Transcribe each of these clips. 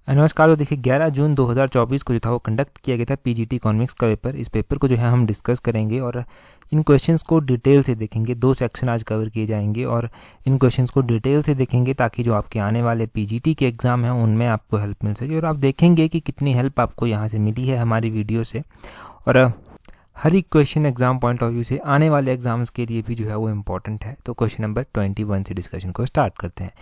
नमस्कार। तो देखिए 11 जून 2024 को जो था वो कंडक्ट किया गया था पीजीटी इकोनॉमिक्स का पेपर। इस पेपर को जो है हम डिस्कस करेंगे और इन क्वेश्चंस को डिटेल से देखेंगे। 2 सेक्शन आज कवर किए जाएंगे और इन क्वेश्चंस को डिटेल से देखेंगे ताकि जो आपके आने वाले पीजीटी के एग्ज़ाम हैं उनमें आपको हेल्प मिल सके। और आप देखेंगे कि कितनी हेल्प आपको यहाँ से मिली है हमारी वीडियो से। और हर एक question exam point of view से आने वाले एग्जाम्स के लिए भी जो है वो इम्पोर्टेंट है। तो क्वेश्चन नंबर 21 से डिस्कशन को स्टार्ट करते हैं।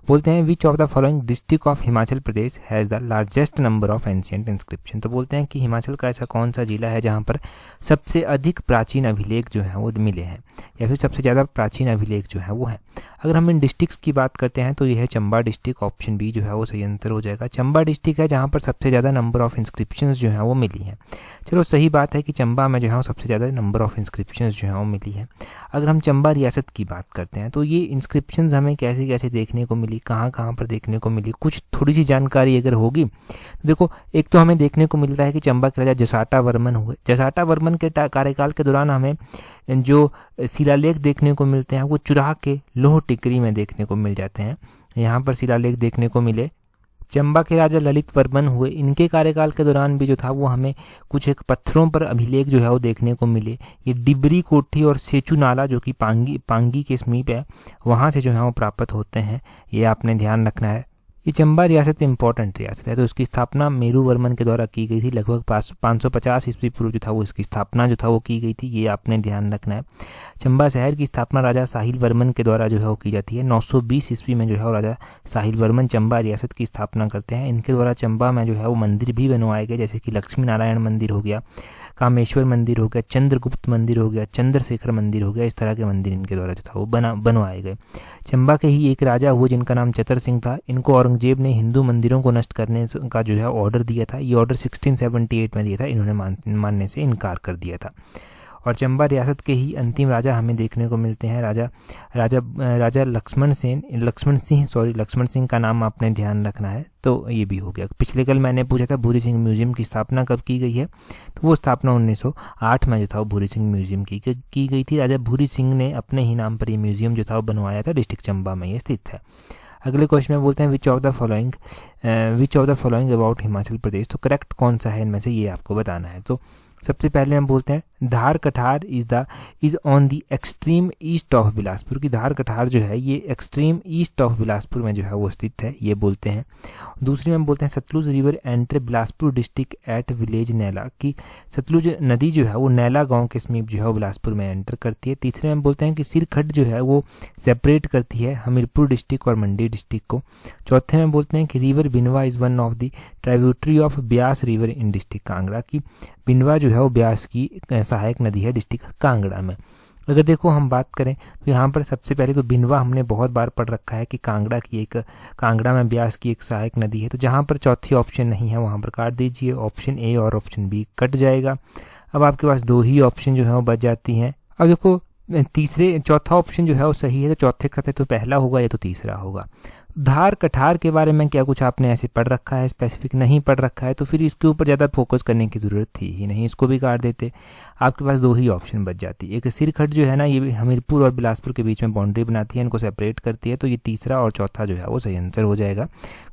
बोलते हैं which of the following district of Himachal Pradesh has the largest number of ancient inscription. तो बोलते हैं कि हिमाचल का ऐसा कौन सा जिला है जहाँ पर सबसे अधिक प्राचीन अभिलेख जो है वो मिले हैं या फिर सबसे ज़्यादा प्राचीन अभिलेख जो है वो है। अगर हम इन डिस्ट्रिक्ट्स की बात करते हैं तो यह है चंबा डिस्ट्रिक्ट। ऑप्शन बी जो है वो सही आंसर हो जाएगा। चंबा डिस्ट्रिक्ट है जहाँ पर सबसे ज़्यादा नंबर ऑफ इंस्क्रिप्शंस जो है वो मिली हैं। चलो सही बात है कि चंबा में जो है वो सबसे ज़्यादा नंबर ऑफ इंस्क्रिप्शंस जो है वो मिली है। अगर हम चंबा रियासत की बात करते हैं तो ये इंस्क्रिप्शंस हमें कैसे कैसे देखने को मिली, कहाँ कहाँ पर देखने को मिली, कुछ थोड़ी सी जानकारी अगर होगी तो देखो, एक तो हमें देखने को मिलता है कि चंबा के राजा जसाटा वर्मन हुए। जसाटा वर्मन के कार्यकाल के दौरान हमें जो शिलालेख देखने को मिलते हैं वो चुराह के लोह टिकरी में देखने को मिल जाते हैं। यहाँ पर शिलालेख देखने को मिले। चंबा के राजा ललित वर्मन हुए, इनके कार्यकाल के दौरान भी जो था वो हमें कुछ एक पत्थरों पर अभिलेख जो है वो देखने को मिले। ये डिबरी कोठी और सेचू नाला जो कि पांगी के समीप है वहाँ से जो है वो प्राप्त होते हैं। ये आपने ध्यान रखना है। ये चंबा रियासत इंपॉर्टेंट रियासत है। तो इसकी स्थापना मेरू वर्मन के द्वारा की गई थी। लगभग 550 ईस्वी पूर्व जो था वो इसकी स्थापना जो था वो की गई थी। ये आपने ध्यान रखना है। चंबा शहर की स्थापना राजा साहिल वर्मन के द्वारा जो है वो की जाती है। 920 ईस्वी में जो है वो राजा साहिल वर्मन चंबा रियासत की स्थापना करते हैं। इनके द्वारा चंबा में जो है वो मंदिर भी बनवाए गए, जैसे कि लक्ष्मी नारायण मंदिर हो गया, कामेश्वर मंदिर हो गया, चंद्रगुप्त मंदिर हो गया, चंद्रशेखर मंदिर हो गया। इस तरह के मंदिर इनके द्वारा जो था वो बनवाए गए। चंबा के ही एक राजा हुए जिनका नाम चतर सिंह था। इनको औरंगजेब ने हिंदू मंदिरों को नष्ट करने का जो है ऑर्डर दिया था। ये ऑर्डर 1678 में दिया था। इन्होंने मानने से इनकार कर दिया था। और चंबा रियासत के ही अंतिम राजा हमें देखने को मिलते हैं राजा लक्ष्मण सिंह का नाम आपने ध्यान रखना है। तो ये भी हो गया। पिछले कल मैंने पूछा था भूरी सिंह म्यूजियम की स्थापना कब की गई है, तो वो स्थापना 1908 में जो था वो भूरी सिंह म्यूजियम की गई थी। राजा भूरी सिंह ने अपने ही नाम पर ये म्यूजियम जो था वो बनवाया था। डिस्ट्रिक्ट चंबा में ये स्थित है। अगले क्वेश्चन में बोलते हैं which of the following about Himachal Pradesh. तो करेक्ट कौन सा है इनमें से ये आपको बताना है। तो सबसे पहले हम बोलते हैं Dhar Kathar is on the extreme east of Bilaspur. की धार कठार जो है ये एक्सट्रीम ईस्ट ऑफ बिलासपुर में जो है वो स्थित है, ये बोलते हैं। दूसरी में हम बोलते हैं Sutlej river enter Bilaspur district at village Naila. की सतलुज नदी जो है वो नैला गांव के समीप जो है वो बिलासपुर में एंटर करती है। तीसरे में हम बोलते हैं कि सिरखट जो है वो सेपरेट करती है हमीरपुर डिस्ट्रिक्ट और मंडी डिस्ट्रिक्ट को। चौथे में बोलते हैं कि river Binwa is one of the tributary of Beas river in district Kangra. की बिनवा जो है वो ब्यास की सहायक नदी है डिस्ट्रिक्ट कांगड़ा में। अगर देखो हम बात करें तो यहाँ पर सबसे पहले तो बिनवा हमने बहुत बार पढ़ रखा है कि कांगड़ा में ब्यास की एक सहायक नदी है। तो जहाँ पर चौथी ऑप्शन नहीं है वहाँ पर काट दीजिए। ऑप्शन ए और ऑप्शन बी कट जाएगा। अब आपके पास 2 ही ऑप्शन जो है वो बच जाती हैं। अब देखो चौथा ऑप्शन जो है वो सही है, तो चौथे का तो पहला होगा या तो तीसरा होगा। धार कठार के बारे में क्या कुछ आपने ऐसे पढ़ रखा है, स्पेसिफिक नहीं पढ़ रखा है, तो फिर इसके ऊपर ज़्यादा फोकस करने की ज़रूरत थी ही नहीं। इसको भी काट देते। आपके पास 2 ही ऑप्शन बच जाती। एक सिरखट जो है ना, ये भी हमीरपुर और बिलासपुर के बीच में बाउंड्री बनाती है, इनको सेपरेट करती है। तो ये तीसरा और चौथा जो है वो सही आंसर हो जाएगा।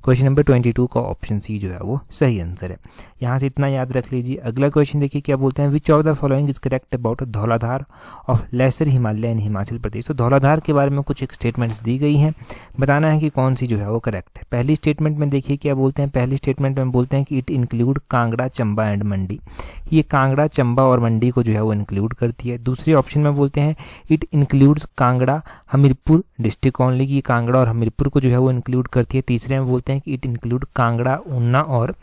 क्वेश्चन नंबर 22 का ऑप्शन सी जो है वो सही आंसर है। यहाँ से इतना याद रख लीजिए। अगला क्वेश्चन देखिए क्या बोलते हैं which of the following is correct about Dhauladhar of lesser Himalaya in Himachal Pradesh. तो धौलाधार के बारे में कुछ एक स्टेटमेंट्स दी गई हैं, बताना है कि कौन सी जो है वो करेक्ट है। पहली स्टेटमेंट में देखिए क्या बोलते हैं। पहली स्टेटमेंट में बोलते हैं कि it include Kangra, Chamba and Mandi. ये कांगड़ा, चंबा और मंडी को जो है वो इंक्लूड करती है। दूसरे ऑप्शन में बोलते हैं it includes Kangra Hamirpur district only. की कांगड़ा और हमीरपुर को जो है वो इंक्लूड करती है। तीसरे में बोलते हैं कि इट इंक्लूड कांगड़ा, ऊना और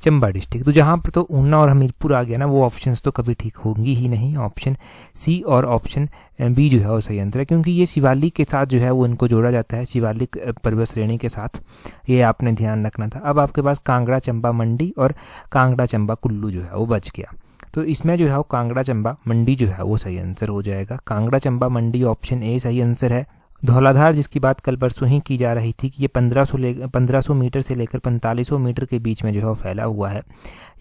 चंबा डिस्ट्रिक्ट। तो जहाँ पर तो ऊना और हमीरपुर आ गया ना, वो ऑप्शंस तो कभी ठीक होंगी ही नहीं। ऑप्शन सी और ऑप्शन बी जो है वो सही आंसर है, क्योंकि ये शिवालिक के साथ जो है वो इनको जोड़ा जाता है, शिवालिक पर्वत श्रेणी के साथ। ये आपने ध्यान रखना था। अब आपके पास कांगड़ा, चंबा, मंडी और कांगड़ा, चंबा, कुल्लू जो है वो बच गया। तो इसमें जो है वो कांगड़ा, चंबा, मंडी जो है वो सही आंसर हो जाएगा। कांगड़ा, चंबा, मंडी ऑप्शन ए सही आंसर है। धौलाधार जिसकी बात कल परसों ही की जा रही थी कि ये 1500 मीटर से लेकर 4500 मीटर के बीच में जो है वो फैला हुआ है।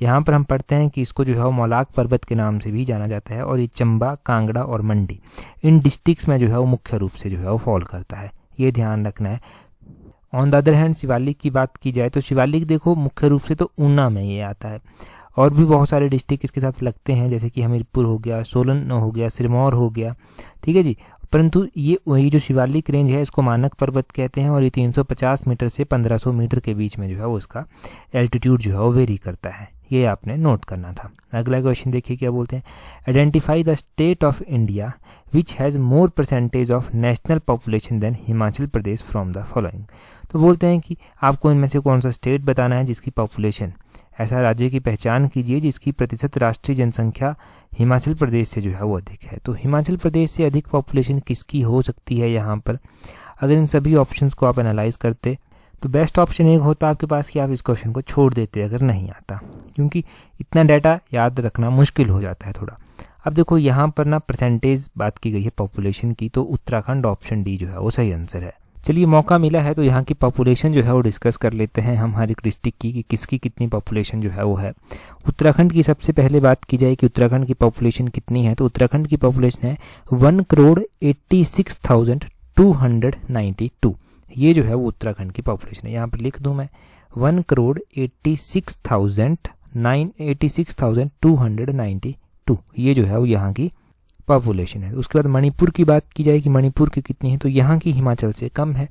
यहाँ पर हम पढ़ते हैं कि इसको जो है वो मौलाक पर्वत के नाम से भी जाना जाता है। और ये चंबा, कांगड़ा और मंडी इन डिस्ट्रिक्ट्स में जो है वो मुख्य रूप से जो है वो फॉल करता है। ये ध्यान रखना है। On the other hand Shivalik की बात की जाए तो शिवालिक देखो मुख्य रूप से तो ऊना में ये आता है, और भी बहुत सारे डिस्ट्रिक्ट इसके साथ लगते हैं, जैसे कि हमीरपुर हो गया, सोलन हो गया, सिरमौर हो गया, ठीक है जी। परंतु ये वही जो शिवालिक रेंज है इसको मानक पर्वत कहते हैं, और ये 350 मीटर से 1500 मीटर के बीच में जो है वो इसका एल्टीट्यूड जो है वो वेरी करता है, ये आपने नोट करना था। अगला क्वेश्चन देखिए क्या बोलते हैं, identify the state of India which has more percentage of national population than Himachal Pradesh from the following. तो बोलते हैं कि आपको इनमें से कौन सा स्टेट बताना है जिसकी पॉपुलेशन, ऐसा राज्य की पहचान कीजिए जिसकी प्रतिशत राष्ट्रीय जनसंख्या हिमाचल प्रदेश से जो है वो अधिक है। तो हिमाचल प्रदेश से अधिक पॉपुलेशन किसकी हो सकती है यहाँ पर, अगर इन सभी ऑप्शंस को आप एनालाइज करते तो बेस्ट ऑप्शन एक होता आपके पास कि आप इस क्वेश्चन को छोड़ देते अगर नहीं आता, क्योंकि इतना डाटा याद रखना मुश्किल हो जाता है थोड़ा। अब देखो यहाँ पर ना परसेंटेज बात की गई है पॉपुलेशन की, तो उत्तराखंड ऑप्शन डी जो है वो सही आंसर है। चलिए मौका मिला है तो यहाँ की पॉपुलेशन जो है वो डिस्कस कर लेते हैं हम हर एक डिस्ट्रिक्ट की, कि किसकी कितनी पॉपुलेशन जो है वो है। उत्तराखंड की सबसे पहले बात की जाए कि उत्तराखंड की पॉपुलेशन कितनी है, तो उत्तराखंड की पॉपुलेशन है 1,86,292। ये जो है वो उत्तराखंड की पॉपुलेशन है। यहाँ पर लिख दूं मैं 1,86,292, ये जो है वो यहाँ की पॉपुलेशन है। उसके बाद मणिपुर की बात की जाए कि मणिपुर की कितनी है, तो यहाँ की हिमाचल से कम है।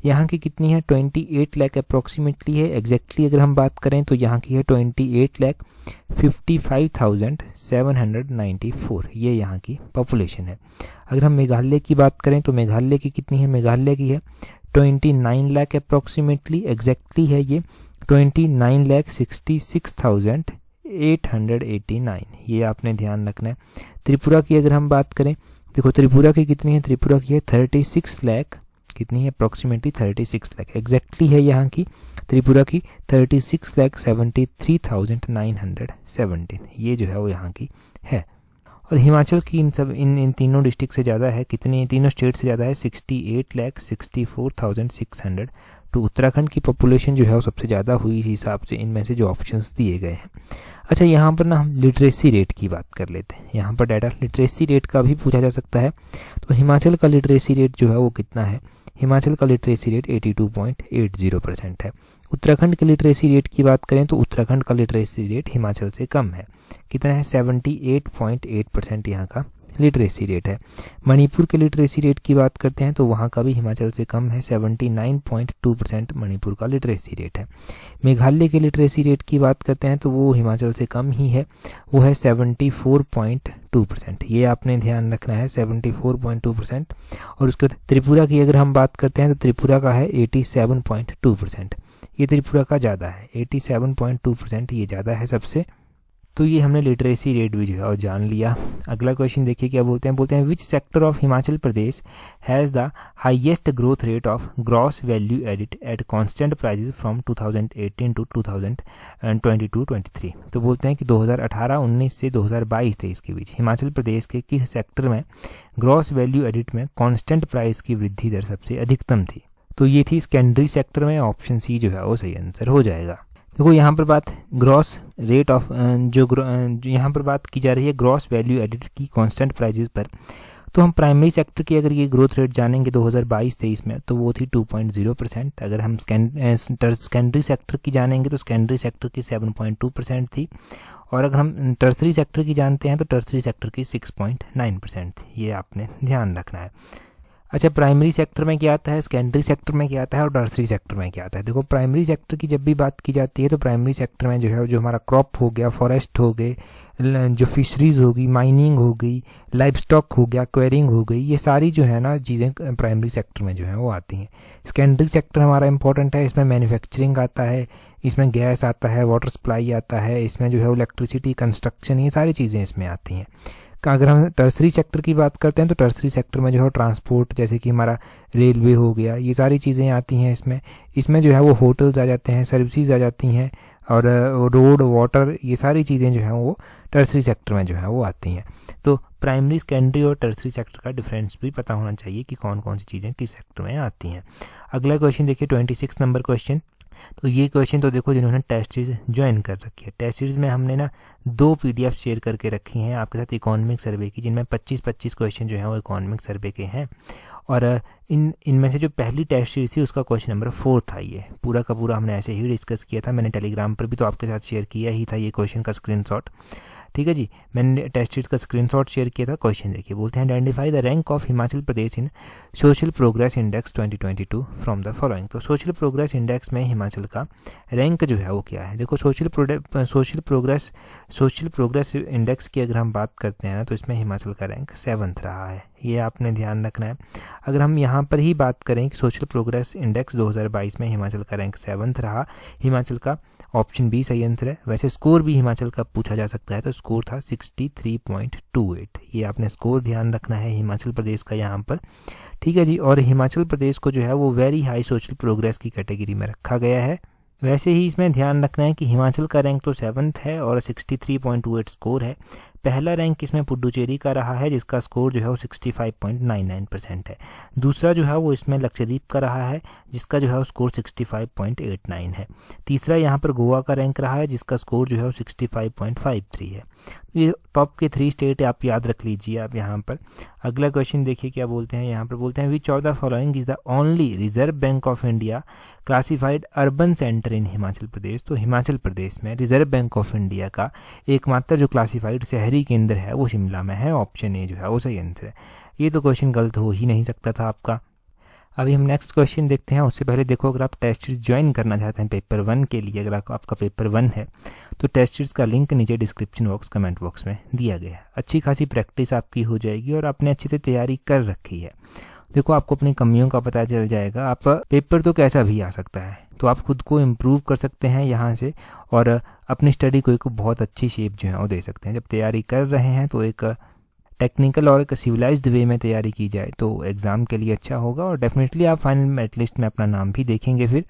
यहाँ की कितनी है 28 लाख अप्रॉक्सीमेटली है, एग्जैक्टली अगर हम बात करें तो यहाँ की है 28,55,794, ये यहाँ की पॉपुलेशन है। अगर हम मेघालय की बात करें तो मेघालय की कितनी है, मेघालय की है 29 लाख अप्रॉक्सीमेटली, एग्जैक्टली है ये 29,66,889, ये आपने ध्यान रखना है। त्रिपुरा की अगर हम बात करें, देखो त्रिपुरा की कितनी है, त्रिपुरा की है 36 लाख, कितनी है अप्रॉक्सीमेटली 36 लाख, एग्जैक्टली है यहाँ की त्रिपुरा की 36,73,917, ये जो है वो यहाँ की है। और हिमाचल की इन तीनों डिस्ट्रिक्ट से ज़्यादा है, कितनी तीनों स्टेट से ज़्यादा है 68,64,600। तो उत्तराखंड की पॉपुलेशन जो है वो सबसे ज़्यादा हुई इस हिसाब से इनमें से जो ऑप्शंस दिए गए हैं। अच्छा यहाँ पर ना हम लिटरेसी रेट की बात कर लेते हैं। यहाँ पर डाटा लिटरेसी रेट का भी पूछा जा सकता है। तो हिमाचल का लिटरेसी रेट जो है वो कितना है, हिमाचल का लिटरेसी रेट 82.80% है। उत्तराखंड के लिटरेसी रेट की बात करें तो उत्तराखंड का लिटरेसी रेट हिमाचल से कम है, कितना है 78.8% यहाँ का लिटरेसी रेट है। मणिपुर के लिटरेसी रेट की बात करते हैं तो वहाँ का भी हिमाचल से कम है, 79.2% मणिपुर का लिटरेसी रेट है। मेघालय के लिटरेसी रेट की बात करते हैं तो वो हिमाचल से कम ही है, वो है 74.2%, ये आपने ध्यान रखना है 74.2%। और उसके बाद त्रिपुरा की अगर हम बात करते हैं तो त्रिपुरा का है 87.2%, ये त्रिपुरा का ज़्यादा है 87.2%, ये ज़्यादा है सबसे। तो ये हमने लिटरेसी रेट भी जो है और जान लिया। अगला क्वेश्चन देखिए क्या बोलते हैं which sector of Himachal Pradesh has the highest growth rate of gross value added at constant prices from 2018 to 2022-23। तो बोलते हैं कि 2018-19 से 2022-23 के बीच हिमाचल प्रदेश के किस सेक्टर में ग्रॉस वैल्यू एडिट में कांस्टेंट प्राइस की वृद्धि दर सबसे अधिकतम थी। तो ये थी सेकेंडरी सेक्टर में, ऑप्शन सी जो है वो सही आंसर हो जाएगा। देखो यहाँ पर बात ग्रॉस रेट ऑफ जो यहाँ पर बात की जा रही है ग्रॉस वैल्यू एडिट की कांस्टेंट प्राइजेस पर, तो हम प्राइमरी सेक्टर की अगर ये ग्रोथ रेट जानेंगे 2022-23 में तो वो थी 2.0%। अगर हम सेकेंडरी सेक्टर की जानेंगे तो सेकेंडरी सेक्टर की 7.2% थी, और अगर हम टर्सरी सेक्टर की जानते हैं तो टर्सरी सेक्टर की 6.9% थी, ये आपने ध्यान रखना है। अच्छा प्राइमरी सेक्टर में क्या आता है, सेकेंडरी सेक्टर में क्या आता है और टर्सरी सेक्टर में क्या आता है। देखो प्राइमरी सेक्टर की जब भी बात की जाती है तो प्राइमरी सेक्टर में जो है जो हमारा क्रॉप हो गया, फॉरेस्ट हो गए, जो फिशरीज होगी, माइनिंग हो गई, लाइव स्टॉक हो गया, क्वेरिंग हो गई, ये सारी जो है ना चीज़ें प्राइमरी सेक्टर में जो है वो आती हैं। सेकेंडरी सेक्टर हमारा इंपॉर्टेंट है, इसमें मैन्युफैक्चरिंग आता है, इसमें गैस आता है, वाटर सप्लाई आता है, इसमें जो है इलेक्ट्रिसिटी, कंस्ट्रक्शन, ये सारी चीज़ें इसमें आती हैं। अगर हम टर्सरी सेक्टर की बात करते हैं तो टर्सरी सेक्टर में जो है ट्रांसपोर्ट, जैसे कि हमारा रेलवे हो गया, ये सारी चीज़ें आती हैं इसमें जो है वो होटल्स आ जाते हैं, सर्विसेज आ जाती हैं, और रोड, वाटर, ये सारी चीज़ें जो हैं वो टर्सरी सेक्टर में जो है वो आती हैं। तो प्राइमरी, सेकेंडरी और टर्सरी सेक्टर का डिफरेंस भी पता होना चाहिए कि कौन कौन सी चीज़ें किस सेक्टर में आती हैं। अगला क्वेश्चन देखिए 26 नंबर क्वेश्चन। तो ये क्वेश्चन तो देखो जिन्होंने टेस्ट सीरीज ज्वाइन कर रखी है, टेस्ट सीरीज में हमने ना 2 PDF शेयर करके रखी हैं आपके साथ इकोनॉमिक सर्वे की, जिनमें 25-25 क्वेश्चन जो हैं वो इकोनॉमिक सर्वे के हैं, और इनमें से जो पहली टेस्ट सीरीज थी उसका क्वेश्चन नंबर 4 था। ये पूरा का पूरा हमने ऐसे ही डिस्कस किया था, मैंने टेलीग्राम पर भी तो आपके साथ शेयर किया ही था ये क्वेश्चन का स्क्रीनशॉट। ठीक है जी, मैंने टेस्ट सीरीज का स्क्रीनशॉट शेयर किया था। क्वेश्चन देखिए, बोलते हैं identify the rank of Himachal Pradesh in social progress index 2022 from the following. तो सोशल प्रोग्रेस इंडेक्स में हिमाचल का रैंक जो है वो क्या है। देखो सोशल प्रोग्रेस इंडेक्स की अगर हम बात करते हैं ना तो इसमें हिमाचल का रैंक 7th रहा है, ये आपने ध्यान रखना है। अगर हम यहाँ पर ही बात करें कि सोशल प्रोग्रेस इंडेक्स 2022 में हिमाचल का रैंक 7th रहा, हिमाचल का ऑप्शन बी सही आंसर है। वैसे स्कोर भी हिमाचल का पूछा जा सकता है तो स्कोर था 63.28, ये आपने स्कोर ध्यान रखना है हिमाचल प्रदेश का यहाँ पर। ठीक है जी, और हिमाचल प्रदेश को जो है वो वेरी हाई सोशल प्रोग्रेस की कैटेगरी में रखा गया है। वैसे ही इसमें ध्यान रखना है कि हिमाचल का रैंक तो 7th है और 63.28 स्कोर है। पहला रैंक इसमें पुडुचेरी का रहा है जिसका स्कोर जो है वो 65.99% है। दूसरा जो है वो इसमें लक्षद्वीप का रहा है जिसका जो है वो स्कोर 65.89 है। तीसरा यहाँ पर गोवा का रैंक रहा है जिसका स्कोर जो है वो 65.53 है। ये टॉप के 3 स्टेट आप याद रख लीजिए आप यहाँ पर। अगला क्वेश्चन देखिए क्या बोलते हैं, यहाँ पर बोलते हैं which of the following is the only Reserve Bank of India classified urban centre in Himachal Pradesh. तो हिमाचल प्रदेश में रिजर्व बैंक ऑफ इंडिया का एकमात्र जो क्लासिफाइड शहरी केंद्र है वो शिमला में है। ऑप्शन ए जो है वो सही आंसर है। ये तो क्वेश्चन गलत हो ही नहीं सकता था आपका। अभी हम नेक्स्ट क्वेश्चन देखते हैं। उससे पहले देखो, अगर आप टेस्ट सीरीज ज्वाइन करना चाहते हैं पेपर 1 के लिए, अगर आपका पेपर 1 है तो टेस्ट सीरीज का लिंक नीचे डिस्क्रिप्शन बॉक्स कमेंट बॉक्स में दिया गया है। अच्छी खासी प्रैक्टिस आपकी हो जाएगी और आपने अच्छे से तैयारी कर रखी है। देखो आपको अपनी कमियों का पता चल जाएगा। आप पेपर तो कैसा भी आ सकता है तो आप खुद को इम्प्रूव कर सकते हैं यहाँ से और अपनी स्टडी को एक बहुत अच्छी शेप जो है वो दे सकते हैं। जब तैयारी कर रहे हैं तो एक टेक्निकल और एक सिविलाइज्ड वे में तैयारी की जाए तो एग्ज़ाम के लिए अच्छा होगा और डेफिनेटली आप फाइनल मेरिट लिस्ट में अपना नाम भी देखेंगे। फिर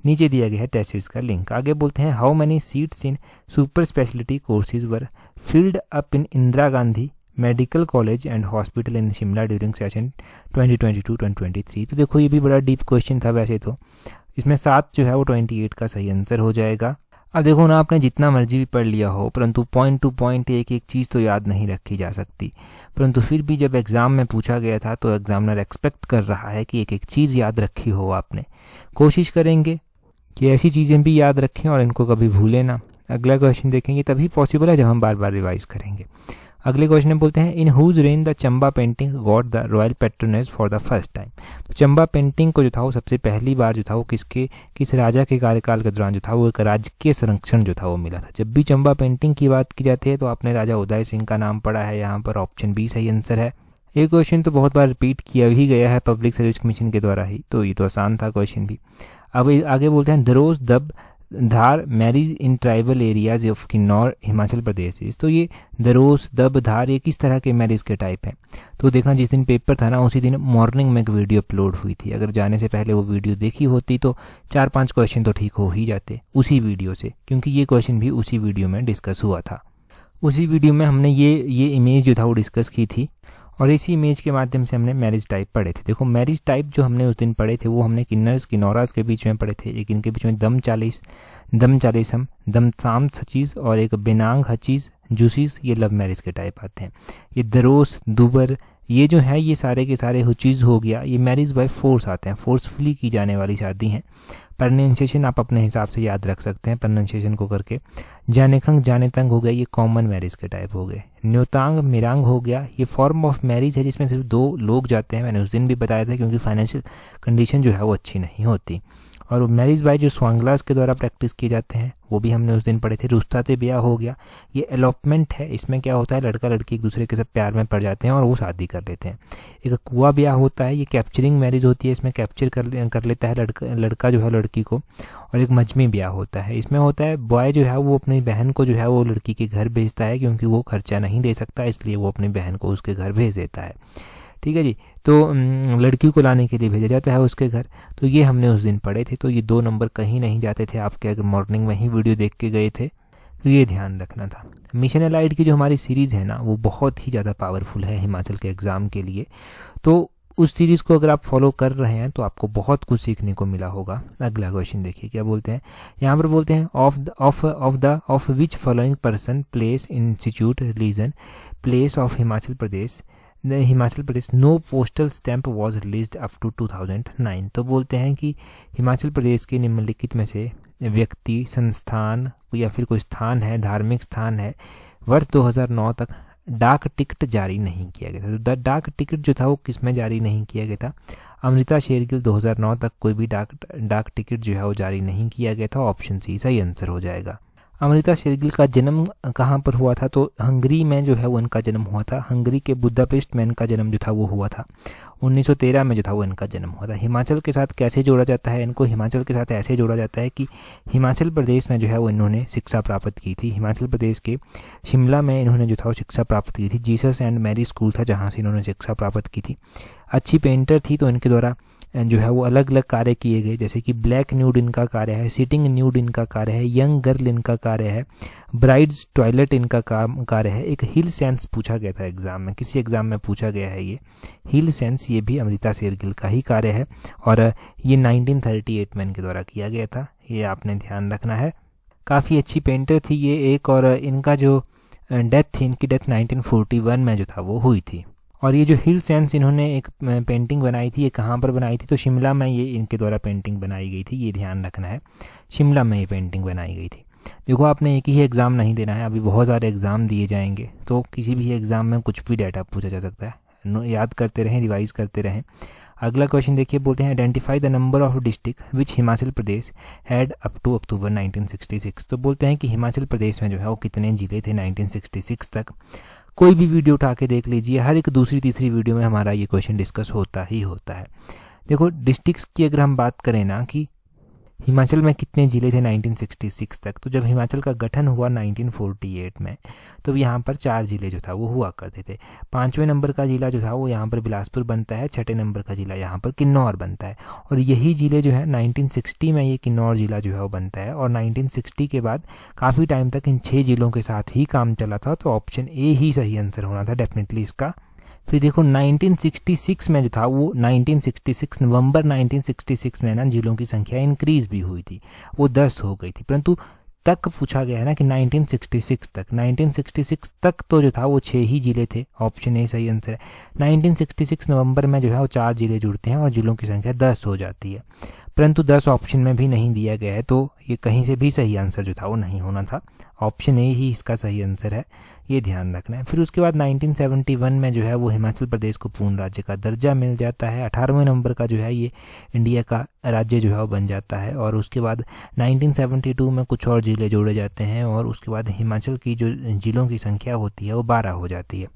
नीचे दिया गया है टेस्ट सीरीज का लिंक। आगे बोलते हैं how many seats in super speciality courses were filled up in Indira Gandhi medical college and hospital in Shimla during session 2022-2023। तो देखो ये भी बड़ा डीप क्वेश्चन था वैसे तो। इसमें 7 जो है वो 28 का सही आंसर हो जाएगा। अब देखो ना, आपने जितना मर्जी भी पढ़ लिया हो परंतु पॉइंट टू पॉइंट एक एक चीज़ तो याद नहीं रखी जा सकती। परंतु फिर भी जब एग्ज़ाम में पूछा गया था तो एग्जामिनर एक्सपेक्ट कर रहा है कि एक एक चीज़ याद रखी हो आपने। कोशिश करेंगे कि ऐसी चीज़ें भी याद रखें और इनको कभी भूलें ना। अगला क्वेश्चन देखेंगे, तभी पॉसिबल है जब हम बार बार रिवाइज करेंगे। अगले क्वेश्चन में बोलते हैं in whose reign the Chamba painting got the royal patronage for the first time. तो चंबा पेंटिंग को जो था वो सबसे पहली बार जो था वो किस राजा के कार्यकाल के दौरान जो था वो एक राजकीय संरक्षण जो था वो मिला था। जब भी चंबा पेंटिंग की बात की जाती है तो आपने राजा उदय सिंह का नाम पढ़ा है, यहाँ पर ऑप्शन बी सही आंसर है। ये क्वेश्चन तो बहुत बार रिपीट किया भी गया है पब्लिक सर्विस कमीशन के द्वारा ही, तो ये तो आसान था क्वेश्चन भी। अब आगे बोलते हैं दरोज दब धार marriage in tribal areas of Kinnaur Himachal Pradesh. तो ये दरोस दब धार ये किस तरह के मैरिज के टाइप हैं। तो देखना जिस दिन पेपर था ना उसी दिन मॉर्निंग में एक वीडियो अपलोड हुई थी। अगर जाने से पहले वो वीडियो देखी होती तो 4-5 क्वेश्चन तो ठीक हो ही जाते उसी वीडियो से, क्योंकि ये क्वेश्चन भी उसी वीडियो में डिस्कस हुआ था। उसी वीडियो में हमने ये इमेज जो था वो डिस्कस की थी और इसी इमेज के माध्यम से हमने मैरिज टाइप पढ़े थे। देखो मैरिज टाइप जो हमने उस दिन पढ़े थे वो हमने किन्नर्स किन्नौरास के बीच में पढ़े थे। एक इनके बीच में दम चालीसम दमसाम सचीज और एक बेनांग हचीज जूसीज, ये लव मैरिज के टाइप आते हैं। ये दरोस दुबर ये जो है ये सारे के सारे हुचीज हो गया, ये मैरिज बाय फोर्स आते हैं, फोर्सफुली की जाने वाली शादी हैं। प्रोनाउंसिएशन आप अपने हिसाब से याद रख सकते हैं प्रोनाउंसिएशन को करके। जानेखंग जानेतंग हो गया, ये कॉमन मैरिज के टाइप हो गए। न्योतांग मिरांग हो गया, ये फॉर्म ऑफ मैरिज है जिसमें सिर्फ 2 लोग जाते हैं। मैंने उस दिन भी बताया था क्योंकि फाइनेंशियल कंडीशन जो है वो अच्छी नहीं होती। और मैरिज बाय जो स्वांगलास के द्वारा प्रैक्टिस किए जाते हैं वो भी हमने उस दिन पढ़े थे। रुस्ताते ब्याह हो गया, ये एलॉपमेंट है। इसमें क्या होता है लड़का लड़की एक दूसरे के साथ प्यार में पड़ जाते हैं और वो शादी कर लेते हैं। एक कुआ ब्याह होता है, ये कैप्चरिंग मैरिज होती है, इसमें कैप्चर कर लेता है लड़का जो है लड़की को। और एक मजमी ब्याह होता है, इसमें होता है बॉय जो है वो अपनी बहन को जो है वो लड़की के घर भेजता है क्योंकि वो खर्चा नहीं दे सकता, इसलिए वो अपनी बहन को उसके घर भेज देता है। ठीक है जी, तो लड़की को लाने के लिए भेजा जाता है उसके घर। तो ये हमने उस दिन पढ़े थे, तो ये 2 नंबर कहीं नहीं जाते थे आपके अगर मॉर्निंग में ही वीडियो देख के गए थे तो ये ध्यान रखना था। मिशन एलाइड की जो हमारी सीरीज़ है ना वो बहुत ही ज़्यादा पावरफुल है हिमाचल के एग्ज़ाम के लिए। तो उस सीरीज़ को अगर आप फॉलो कर रहे हैं तो आपको बहुत कुछ सीखने को मिला होगा। अगला क्वेश्चन देखिए क्या बोलते हैं, यहाँ पर बोलते हैं of which following person place institute religion place of Himachal Pradesh Himachal Pradesh no postal stamp was released up to 2009। तो बोलते हैं कि हिमाचल प्रदेश के निम्नलिखित में से व्यक्ति, संस्थान या फिर कोई स्थान है, धार्मिक स्थान है, वर्ष 2009 तक डाक टिकट जारी नहीं किया गया था। तो डाक टिकट जो था वो किस में जारी नहीं किया गया था? अमृता शेरगिल 2009 तक कोई भी डाक टिकट जो है वो जारी नहीं किया गया था। ऑप्शन सी सही आंसर हो जाएगा। अमृता शेरगिल का जन्म कहाँ पर हुआ था? तो हंगरी में जो है वो इनका जन्म हुआ था। हंगरी के बुदापेस्ट में इनका जन्म जो था वो हुआ था। 1913 में जो था वो इनका जन्म हुआ था। हिमाचल के साथ कैसे जोड़ा जाता है इनको? हिमाचल के साथ ऐसे जोड़ा जाता है कि हिमाचल प्रदेश में जो है वो इन्होंने शिक्षा प्राप्त की थी। हिमाचल प्रदेश के शिमला में इन्होंने जो था वो शिक्षा प्राप्त की थी। जीसस एंड मैरी स्कूल था जहाँ से इन्होंने शिक्षा प्राप्त की थी। अच्छी पेंटर थी तो इनके द्वारा जो है वो अलग अलग कार्य किए गए, जैसे कि ब्लैक न्यूड इनका कार्य है, सिटिंग न्यूड इनका कार्य है, यंग गर्ल इनका कार्य है, ब्राइड्स टॉयलेट इनका कार्य है। एक हिल सेंस पूछा गया था एग्जाम में, किसी एग्जाम में पूछा गया है ये हिल सेंस, ये भी अमृता शेरगिल का ही कार्य है और ये 1938 में इनके द्वारा किया गया था। ये आपने ध्यान रखना है। काफ़ी अच्छी पेंटर थी ये एक, और इनका जो डेथ थी, इनकी डेथ 1941 में जो था वो हुई थी। और ये जो हिल सेंस इन्होंने एक पेंटिंग बनाई थी, ये कहाँ पर बनाई थी? तो शिमला में ये इनके द्वारा पेंटिंग बनाई गई थी। ये ध्यान रखना है, शिमला में ये पेंटिंग बनाई गई थी। देखो आपने एक ही एग्ज़ाम नहीं देना है, अभी बहुत सारे एग्ज़ाम दिए जाएंगे, तो किसी भी एग्ज़ाम में कुछ भी डाटा पूछा जा सकता है। याद करते रहें, रिवाइज करते रहें। अगला क्वेश्चन देखिए, बोलते हैं identify the number of district which Himachal Pradesh had up to October 1966। तो बोलते हैं कि हिमाचल प्रदेश में जो है वो कितने ज़िले थे 1966 तक। कोई भी वीडियो उठा के देख लीजिए, हर एक दूसरी तीसरी वीडियो में हमारा ये क्वेश्चन डिस्कस होता ही होता है। देखो डिस्ट्रिक्ट्स की अगर हम बात करें ना कि हिमाचल में कितने ज़िले थे 1966 तक, तो जब हिमाचल का गठन हुआ 1948 में, तो यहाँ पर 4 ज़िले जो था वो हुआ करते थे। 5वें नंबर का ज़िला जो था वो यहाँ पर बिलासपुर बनता है, 6ठे नंबर का ज़िला यहाँ पर किन्नौर बनता है, और यही ज़िले जो है 1960 में ये किन्नौर ज़िला जो है वो बनता है। और 1960 के बाद काफ़ी टाइम तक इन 6 ज़िलों के साथ ही काम चला था, तो ऑप्शन ए ही सही आंसर होना था डेफिनेटली इसका। फिर देखो 1966 में जो था वो 1966 नवंबर 1966 में ना जिलों की संख्या इंक्रीज भी हुई थी, वो 10 हो गई थी, परंतु तक पूछा गया है ना कि 1966 तक तो जो था वो 6 ही जिले थे। ऑप्शन ए सही आंसर है। 1966 नवंबर में जो है वो 4 जिले जुड़ते हैं और जिलों की संख्या 10 हो जाती है, परंतु 10 ऑप्शन में भी नहीं दिया गया है, तो ये कहीं से भी सही आंसर जो था वो नहीं होना था। ऑप्शन ए ही इसका सही आंसर है, ये ध्यान रखना है। फिर उसके बाद 1971 में जो है वो हिमाचल प्रदेश को पूर्ण राज्य का दर्जा मिल जाता है। 18वें नंबर का जो है ये इंडिया का राज्य जो है वो बन जाता है। और उसके बाद 1972 में कुछ और ज़िले जोड़े जाते हैं और उसके बाद हिमाचल की जो ज़िलों की संख्या होती है वो 12 हो जाती है।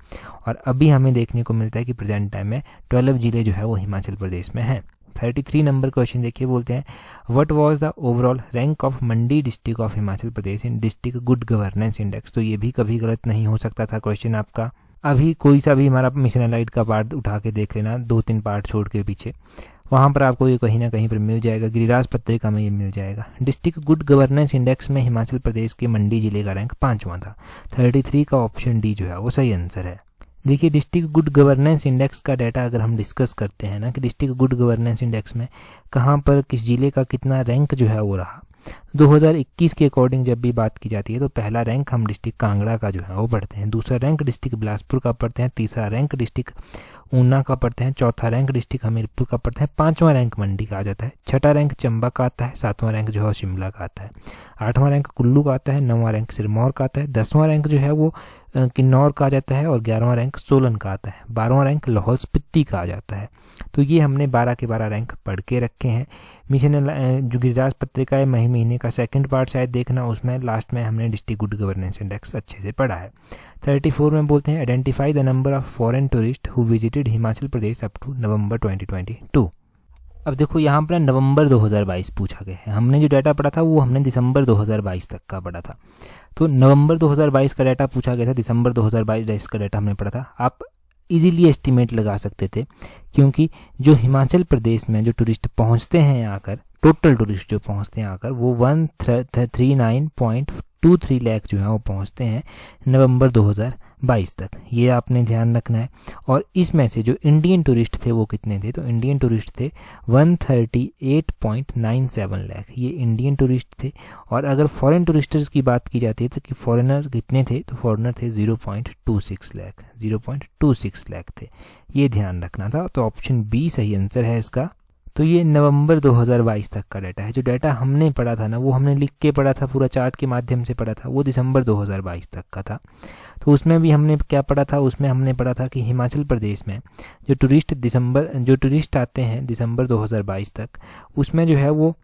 और अभी हमें देखने को मिलता है कि प्रेजेंट टाइम में 12 ज़िले जो है वो हिमाचल प्रदेश में हैं। 33 नंबर क्वेश्चन देखिए, बोलते हैं what was the overall rank of Mandi district of Himachal Pradesh in district good governance index. तो ये भी कभी गलत नहीं हो सकता था क्वेश्चन आपका। अभी कोई सा भी हमारा मिशन एलाइड का पार्ट उठा के देख लेना, 2-3 पार्ट छोड़ के पीछे, वहाँ पर आपको ये कहीं ना कहीं पर मिल जाएगा। गिरिराज पत्रिका में ये मिल जाएगा। डिस्ट्रिक्ट गुड गवर्नेंस इंडेक्स में हिमाचल प्रदेश के मंडी जिले का रैंक 5वां था। 33 का ऑप्शन डी जो है वो सही आंसर है। देखिए डिस्ट्रिक्ट गुड गवर्नेंस इंडेक्स का डाटा अगर हम डिस्कस करते हैं ना कि डिस्ट्रिक्ट गुड गवर्नेंस इंडेक्स में कहाँ पर किस जिले का कितना रैंक जो है वो रहा, 2021 के अकॉर्डिंग जब भी बात की जाती है तो पहला रैंक हम डिस्ट्रिक्ट कांगड़ा का जो है वो पढ़ते हैं, दूसरा रैंक डिस्ट्रिक्ट बिलासपुर का पढ़ते हैं, तीसरा रैंक डिस्ट्रिक्ट ऊना का पढ़ते हैं, चौथा रैंक डिस्ट्रिक्ट हमीरपुर का पढ़ते हैं, 5वां रैंक मंडी का आ जाता है, 6ठा रैंक चंबा का आता है, 7वां रैंक जो है शिमला का आता है, 8वां रैंक कुल्लू का आता है, 9वां रैंक सिरमौर का आता है, 10वां रैंक जो है वो किन्नौर का आ जाता है और 11वां रैंक सोलन का आता है, 12वां रैंक लाहौल स्पीति का आ जाता है। तो ये हमने 12 के 12 रैंक पढ़ के रखे हैं। मिशन जो गिरिराज पत्रिका है महीने का सेकंड पार्ट शायद देखना, उसमें लास्ट में हमने डिस्ट्रिक्ट गुड गवर्नेंस इंडेक्स अच्छे से पढ़ा है। 34 में बोलते हैं identify the number of foreign tourist who visited Himachal Pradesh up to November 2022। अब देखो यहाँ पर नवंबर 2022 पूछा गया है, हमने जो डाटा पढ़ा था वो हमने दिसंबर 2022 तक का पढ़ा था, तो नवंबर 2022 का डाटा पूछा गया था, दिसंबर 2022 का डाटा हमने पढ़ा था। आप इजीली एस्टिमेट लगा सकते थे क्योंकि जो हिमाचल प्रदेश में जो टूरिस्ट पहुंचते हैं आकर, टोटल टूरिस्ट जो पहुंचते हैं आकर वो 139.2 0.23 लाख जो है वो पहुंचते हैं नवंबर 2022 तक, ये आपने ध्यान रखना है। और इसमें से जो इंडियन टूरिस्ट थे वो कितने थे, तो इंडियन टूरिस्ट थे 138.97 लाख, ये इंडियन टूरिस्ट थे। और अगर फॉरेन टूरिस्टर्स की बात की जाती है तो कि फॉरेनर कितने थे, तो फॉरेनर थे 0.26 लाख, 0.26 लाख थे, ये ध्यान रखना था। तो ऑप्शन बी सही आंसर है इसका। तो ये नवंबर 2022 तक का डाटा है। जो डाटा हमने पढ़ा था ना, वो हमने लिख के पढ़ा था, पूरा चार्ट के माध्यम से पढ़ा था, वो दिसंबर 2022 तक का था। तो उसमें भी हमने क्या पढ़ा था, उसमें हमने पढ़ा था कि हिमाचल प्रदेश में जो टूरिस्ट आते हैं दिसंबर 2022 तक, उसमें जो है वो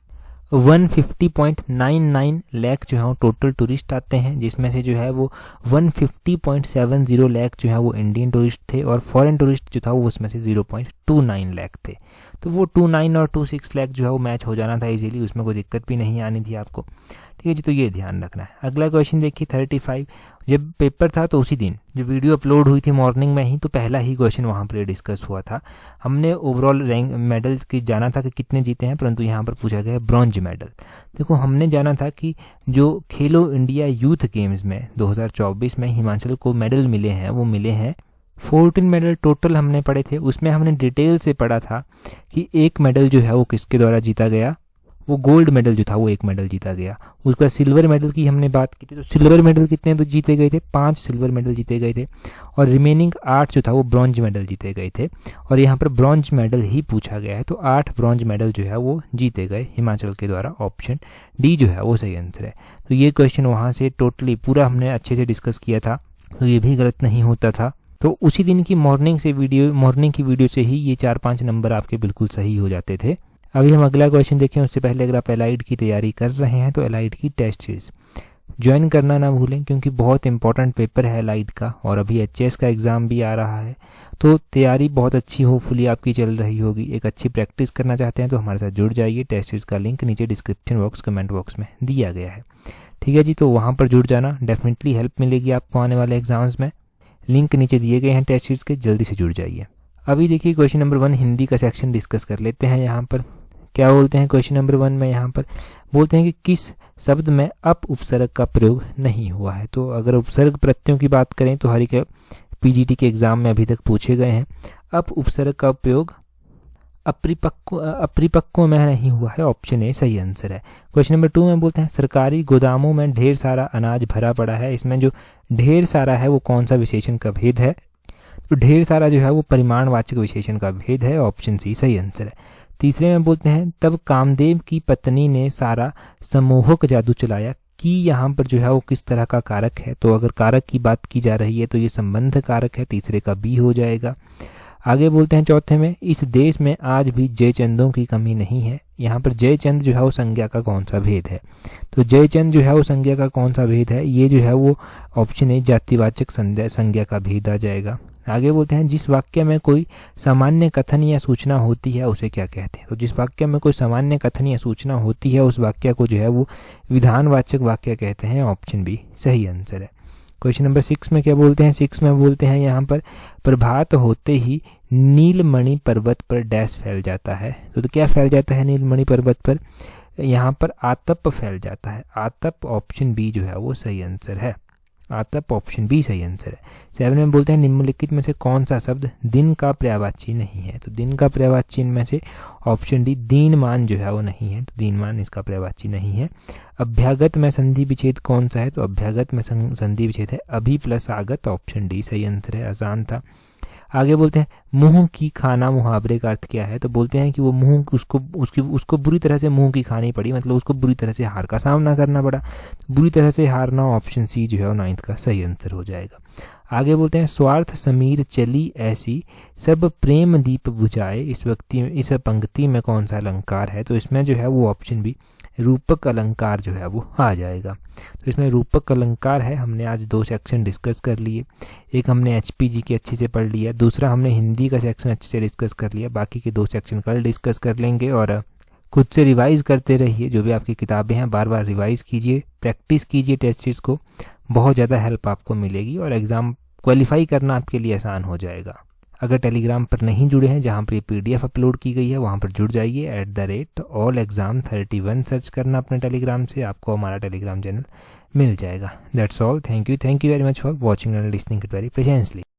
150.99 लाख जो है वो टोटल टूरिस्ट आते हैं, जिसमें से जो है वो 150.70 लाख जो है वो इंडियन टूरिस्ट थे, और फॉरेन टूरिस्ट जो था वो उसमें से 0.29 लाख थे। तो वो 29 और 26 लाख जो है वो मैच हो जाना था इजीली, उसमें कोई दिक्कत भी नहीं आनी थी आपको। ठीक है जी, तो ये ध्यान रखना है। अगला क्वेश्चन देखिए 35। जब पेपर था तो उसी दिन जो वीडियो अपलोड हुई थी मॉर्निंग में ही, तो पहला ही क्वेश्चन वहाँ पर डिस्कस हुआ था। हमने ओवरऑल रैंक मेडल्स की जाना था कि कितने जीते हैं, परंतु यहाँ पर पूछा गया ब्रॉन्ज मेडल। देखो हमने जाना था कि जो खेलो इंडिया यूथ गेम्स में 2024 में हिमाचल को मेडल मिले हैं, वो मिले हैं 14 मेडल टोटल हमने पढ़े थे। उसमें हमने डिटेल से पढ़ा था कि एक मेडल जो है वो किसके द्वारा जीता गया, वो गोल्ड मेडल जो था वो एक मेडल जीता गया। उसका सिल्वर मेडल की हमने बात की थी, तो सिल्वर मेडल कितने तो जीते गए थे, 5 सिल्वर मेडल जीते गए थे, और रिमेनिंग 8 जो था वो ब्रॉन्ज मेडल जीते गए थे। और यहाँ पर ब्रॉन्ज मेडल ही पूछा गया है, तो 8 ब्रॉन्ज मेडल जो है वो जीते गए हिमाचल के द्वारा। ऑप्शन डी जो है वो सही आंसर है। तो ये क्वेश्चन वहाँ से टोटली पूरा हमने अच्छे से डिस्कस किया था, तो ये भी गलत नहीं होता था। तो उसी दिन की मॉर्निंग की वीडियो से ही ये 4-5 नंबर आपके बिल्कुल सही हो जाते थे। अभी हम अगला क्वेश्चन देखें उससे पहले अगर आप एलाइड की तैयारी कर रहे हैं तो एलाइड की टेस्ट सीरीज ज्वाइन करना ना भूलें, क्योंकि बहुत इंपॉर्टेंट पेपर है एलाइड का, और अभी एचएस का एग्ज़ाम भी आ रहा है। तो तैयारी बहुत अच्छी होपफुली आपकी चल रही होगी। एक अच्छी प्रैक्टिस करना चाहते हैं तो हमारे साथ जुड़ जाइए। टेस्ट सीरीज का लिंक नीचे डिस्क्रिप्शन बॉक्स कमेंट बॉक्स में दिया गया है। ठीक है जी, तो वहाँ पर जुड़ जाना, डेफिनेटली हेल्प मिलेगी आपको आने वाले एग्जाम्स में। लिंक नीचे दिए गए हैं टेस्ट सीरीज के, जल्दी से जुड़ जाइए। अभी देखिए क्वेश्चन नंबर 1 हिंदी का सेक्शन डिस्कस कर लेते हैं। यहाँ पर क्या बोलते हैं क्वेश्चन नंबर 1 में, यहाँ पर बोलते हैं कि किस शब्द में अप उपसर्ग का प्रयोग नहीं हुआ है। तो अगर उपसर्ग प्रत्ययों की बात करें तो हर एक पीजीटी के एग्जाम में अभी तक पूछे गए हैं। अप उपसर्ग का प्रयोग अपरिपक्व में नहीं हुआ है, ऑप्शन ए सही आंसर है। क्वेश्चन नंबर 2 में बोलते हैं सरकारी गोदामों में ढेर सारा अनाज भरा पड़ा है। इसमें जो ढेर सारा है वो कौन सा विशेषण का भेद है, तो ढेर सारा जो है वो परिमाणवाचक विशेषण का भेद है, ऑप्शन सी सही आंसर है। तीसरे में बोलते हैं तब कामदेव की पत्नी ने सारा सम्मोहक जादू चलाया, कि यहाँ पर जो है वो किस तरह का कारक है। तो अगर कारक की बात की जा रही है तो ये संबंध कारक है, तीसरे का बी हो जाएगा। आगे बोलते हैं चौथे में इस देश में आज भी जयचंदों की कमी नहीं है। यहाँ पर जयचंद जो है वो संज्ञा का कौन सा भेद है, तो जयचंद जो है वो संज्ञा का कौन सा भेद है, ये जो है वो ऑप्शन ए जातिवाचक संज्ञा का भेद आ जाएगा। आगे बोलते हैं जिस वाक्य में कोई सामान्य कथन या सूचना होती है उसे क्या कहते हैं। तो जिस वाक्य में कोई सामान्य कथन या सूचना होती है उस वाक्य को जो है वो विधानवाचक वाक्य कहते हैं, ऑप्शन बी सही आंसर है। क्वेश्चन नंबर 6 में क्या बोलते हैं, 6 में बोलते हैं यहाँ पर प्रभात होते ही नीलमणि पर्वत पर डैश फैल जाता है। तो क्या फैल जाता है नीलमणि पर्वत पर, यहाँ पर आतप फैल जाता है। आतप ऑप्शन बी जो है वो सही आंसर है। आतप ऑप्शन बी सही आंसर है। 7 में बोलते हैं निम्नलिखित में से कौन सा शब्द दिन का पर्यायवाची नहीं है। तो दिन का पर्यायवाची में से ऑप्शन डी दीनमान जो है वो नहीं है, तो दीनमान इसका पर्यायवाची नहीं है। अभ्यागत में संधि विच्छेद कौन सा है, तो अभ्यागत में संधि विच्छेद है अभि प्लस आगत, ऑप्शन डी सही आंसर है, आसान था। आगे बोलते हैं मुंह की खाना मुहावरे का अर्थ क्या है। तो बोलते हैं कि वो मुंह उसको बुरी तरह से मुंह की खानी पड़ी, मतलब उसको बुरी तरह से हार का सामना करना पड़ा। बुरी तरह से हारना ऑप्शन सी जो है वो 9th का सही आंसर हो जाएगा। आगे बोलते हैं स्वार्थ समीर चली ऐसी सब प्रेम दीप बुझाए। इस पंक्ति में कौन सा अलंकार है, तो इसमें जो है वो ऑप्शन बी रूपक अलंकार जो है वो आ जाएगा। तो इसमें रूपक अलंकार है। हमने आज 2 सेक्शन डिस्कस कर लिए, एक हमने एचपीजी के अच्छे से पढ़ लिया, दूसरा हमने हिंदी का सेक्शन अच्छे से डिस्कस कर लिया। बाकी के 2 सेक्शन कल डिस्कस कर लेंगे। और खुद से रिवाइज करते रहिए, जो भी आपकी किताबें हैं बार बार रिवाइज कीजिए, प्रैक्टिस कीजिए टेस्ट सीरीज को, बहुत ज़्यादा हेल्प आपको मिलेगी और एग्ज़ाम क्वालिफाई करना आपके लिए आसान हो जाएगा। अगर टेलीग्राम पर नहीं जुड़े हैं, जहां पर ये पीडीएफ अपलोड की गई है वहां पर जुड़ जाइए। @allexam31 सर्च करना अपने टेलीग्राम से, आपको हमारा टेलीग्राम चैनल मिल जाएगा। That's all, thank you very much for watching and listening it very patiently.